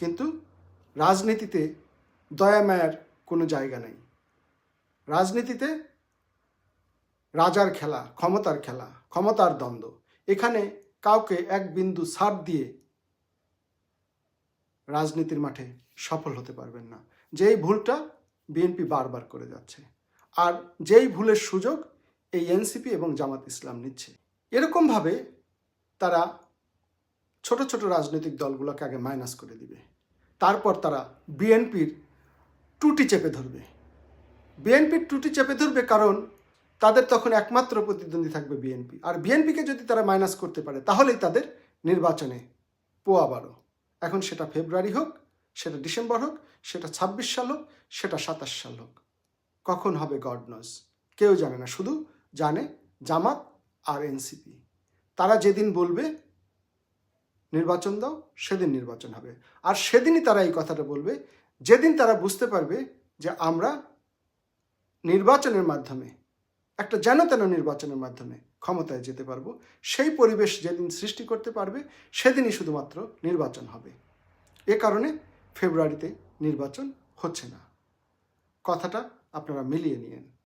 কিন্তু রাজনীতিতে দয়া মায়ার কোনো জায়গা নেই। রাজনীতিতে রাজার খেলা, ক্ষমতার খেলা, ক্ষমতার দ্বন্দ্ব। এখানে কাউকে এক বিন্দু ছাড় দিয়ে রাজনীতির মাঠে সফল হতে পারবেন না। যেই ভুলটা বিএনপি বারবার করে যাচ্ছে, আর যেই ভুলের সুযোগ এই এনসিপি এবং জামাত ইসলাম নিচ্ছে। এরকমভাবে তারা ছোট ছোট রাজনৈতিক দলগুলোকে আগে মাইনাস করে দিবে, তারপর তারা বিএনপির টুটি চেপে ধরবে। বিএনপির টুটি চেপে ধরবে কারণ তাদের তখন একমাত্র প্রতিদ্বন্দ্বী থাকবে বিএনপি। আর বিএনপিকে যদি তারা মাইনাস করতে পারে তাহলেই তাদের নির্বাচনে পোয়া বারো। এখন সেটা ফেব্রুয়ারি হোক, সেটা ডিসেম্বর হোক, সেটা 26 সাল হোক, সেটা 27 সাল হোক, কখন হবে গড নোজ, কেউ জানে না। শুধু জানে জামাত আর এনসিপি। তারা যেদিন বলবে নির্বাচন দাও, সেদিন নির্বাচন হবে। আর সেদিনই তারা এই কথাটা বলবে যেদিন তারা বুঝতে পারবে যে আমরা নির্বাচনের মাধ্যমে, একটা যেন তেন নির্বাচনের মাধ্যমে ক্ষমতায় যেতে পারবো। সেই পরিবেশ যেদিন সৃষ্টি করতে পারবে সেদিনই শুধুমাত্র নির্বাচন হবে। এ কারণে ফেব্রুয়ারিতে নির্বাচন হচ্ছে না। কথাটা আপনারা মিলিয়ে নিয়েন।